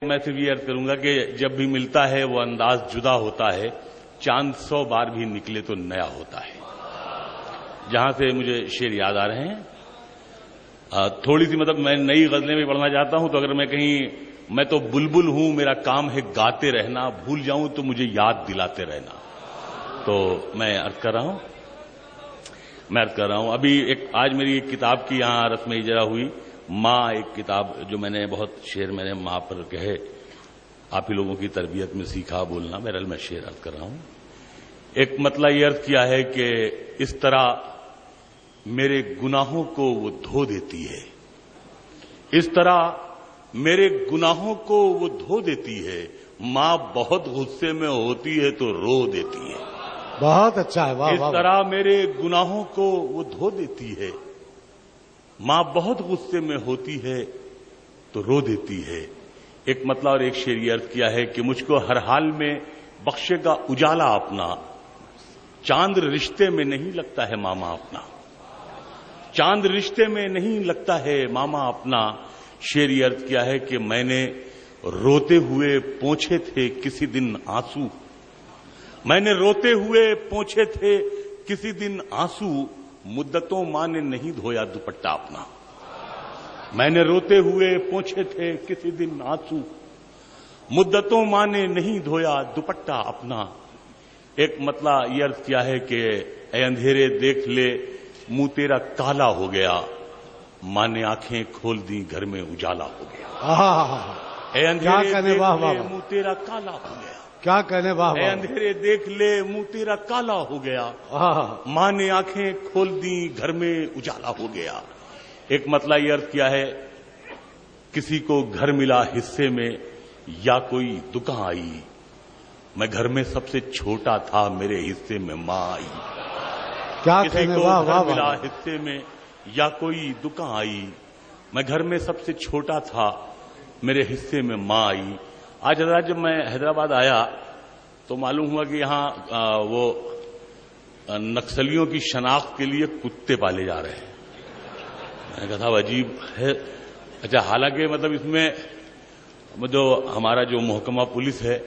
میں صرف یہ عرض کروں گا کہ جب بھی ملتا ہے وہ انداز جدا ہوتا ہے، چاند 100 بار بھی نکلے تو نیا ہوتا ہے. جہاں سے مجھے شعر یاد آ رہے ہیں، تھوڑی سی مطلب میں نئی غزلیں بھی پڑھنا چاہتا ہوں، تو اگر میں کہیں میں تو بلبل ہوں میرا کام ہے گاتے رہنا، بھول جاؤں تو مجھے یاد دلاتے رہنا. تو میں عرض کر رہا ہوں ابھی آج میری ایک کتاب کی یہاں رسم اجرا ہوئی، ماں، ایک کتاب جو میں نے بہت شعر میں نے ماں پر کہے، آپ ہی لوگوں کی تربیت میں سیکھا بولنا، بہرحال میں شعر عرض کر رہا ہوں. ایک مطلب یہ عرض کیا ہے کہ اس طرح میرے گناہوں کو وہ دھو دیتی ہے، اس طرح میرے گناہوں کو وہ دھو دیتی ہے، ماں بہت غصے میں ہوتی ہے تو رو دیتی ہے. بہت اچھا ہے، واہ اس طرح میرے گناہوں کو وہ دھو دیتی ہے، ماں بہت غصے میں ہوتی ہے تو رو دیتی ہے. ایک مطلب اور ایک شعر یہ عرض کیا ہے کہ مجھ کو ہر حال میں بخشے گا اجالا اپنا، چاند رشتے میں نہیں لگتا ہے ماما اپنا، چاند رشتے میں نہیں لگتا ہے ماما اپنا. شعر یہ عرض کیا ہے کہ میں نے روتے ہوئے پوچھے تھے کسی دن آنسو، میں نے روتے ہوئے پوچھے تھے کسی دن آنسو، مدتوں ماں نے نہیں دھویا دوپٹہ اپنا. میں نے روتے ہوئے پوچھے تھے کسی دن آنسو، مدتوں ماں نے نہیں دھویا دوپٹہ اپنا. ایک مطلب یہ عرض کیا ہے کہ اے اندھیرے دیکھ لے منہ تیرا کالا ہو گیا، ماں نے آنکھیں کھول دی گھر میں اجالا ہو گیا. اے اندھیرے دیکھ لے منہ تیرا کالا ہو گیا، کیا کہنے، واہ اے اندھیرے دیکھ لے منہ تیرا کالا ہو گیا، ماں نے آنکھیں کھول دی گھر میں اجالا ہو گیا. ایک مطلب یہ عرض کیا ہے کسی کو گھر ملا حصے میں یا کوئی دکان آئی، میں گھر میں سب سے چھوٹا تھا میرے حصے میں ماں آئی. کیا کسی کہنے، کو واہ گھر واہ ملا واہ. حصے میں یا کوئی دکان آئی، میں گھر میں سب سے چھوٹا تھا میرے حصے میں ماں آئی. آج حضرات جب میں حیدرآباد آیا تو معلوم ہوا کہ یہاں وہ نکسلیوں کی شناخت کے لیے کتے پالے جا رہے ہیں. میں نے کہا تھا عجیب ہے. اچھا، حالانکہ مطلب اس میں جو ہمارا جو محکمہ پولیس ہے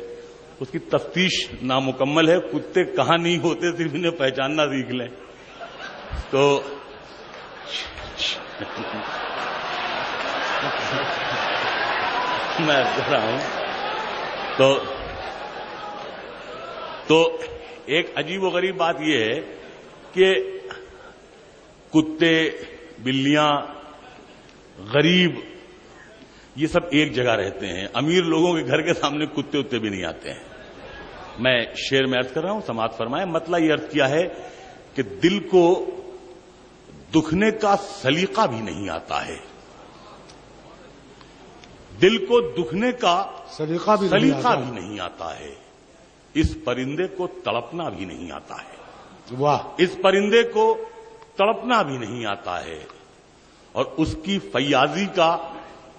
اس کی تفتیش نامکمل ہے، کتے کہاں نہیں ہوتے صرف انہیں پہچاننا سیکھ لیں. تو میں کہہ رہا ہوں تو ایک عجیب و غریب بات یہ ہے کہ کتے، بلیاں، غریب یہ سب ایک جگہ رہتے ہیں. امیر لوگوں کے گھر کے سامنے کتے اتے بھی نہیں آتے ہیں. میں شعر میں عرض کر رہا ہوں، سماعت فرمائیں. مطلب یہ عرض کیا ہے کہ دل کو دکھنے کا سلیقہ بھی نہیں آتا ہے، دل کو دکھنے کا سلیقہ بھی نہیں آتا ہے. اس پرندے کو تڑپنا بھی نہیں آتا ہے، واہ، اس پرندے کو تڑپنا بھی نہیں آتا ہے. اور اس کی فیاضی کا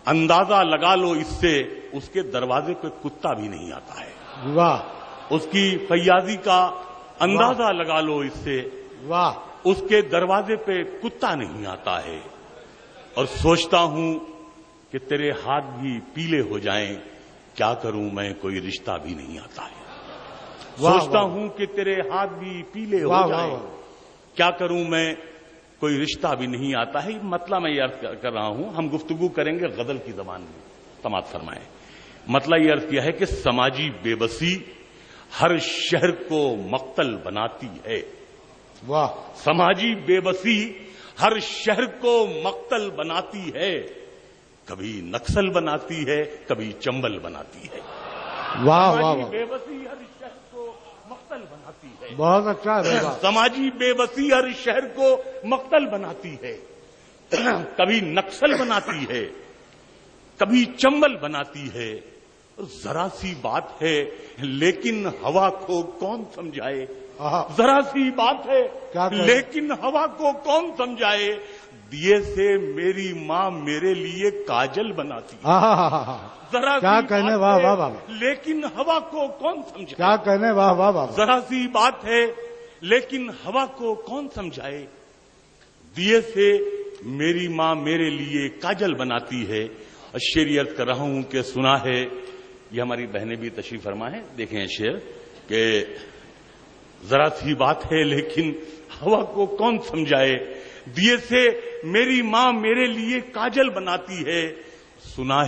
اندازہ لگا لو اس سے، اس کے دروازے پہ کتا بھی نہیں آتا ہے. واہ، اس کی فیاضی کا اندازہ لگا لو اس سے، واہ، اس کے دروازے پہ کتا نہیں آتا ہے. اور سوچتا ہوں کہ تیرے ہاتھ بھی پیلے ہو جائیں، کیا کروں میں کوئی رشتہ بھی نہیں آتا ہے. سوچتا ہوں کہ تیرے ہاتھ بھی پیلے ہو جائیں، کیا کروں میں کوئی رشتہ بھی نہیں آتا ہے. مطلب میں یہ عرض کر رہا ہوں، ہم گفتگو کریں گے غزل کی زبان میں، سماعت فرمائیں. مطلب یہ عرض کیا ہے کہ سماجی بے بسی ہر شہر کو مقتل بناتی ہے. واہ، سماجی بے بسی ہر شہر کو مقتل بناتی ہے، کبھی نکسل بناتی ہے کبھی چنبل بناتی ہے. واہ واہ سماجی واہ، بے بسی ہر شہر کو مقتل بناتی ہے. بہت اچھا ہے. سماجی بے بسی ہر شہر کو مقتل بناتی ہے، کبھی نکسل بناتی ہے کبھی چنبل بناتی ہے. ذرا سی بات ہے لیکن ہوا کو کون سمجھائے، ذرا سی بات ہے لیکن ہوا کو کون سمجھائے. دیے سے میری ماں میرے لیے کاجل بناتی ہے. ذرا کیا سی کہنے، بات واہ ہے واہ واہ، لیکن ہوا کو کون سمجھائے. کیا کہنے، واہ واہ واہ. ذرا سی بات ہے لیکن ہوا کو کون سمجھائے. دیے سے میری ماں میرے لیے کاجل بناتی ہے. شعر عرض کر رہا ہوں کہ سنا ہے یہ ہماری بہنیں بھی تشریف فرما ہے. دیکھیں شعر کہ ذرا سی بات ہے لیکن ہوا کو کون سمجھائے, دیے سے میری ماں میرے لیے کاجل بناتی ہے, سنا ہے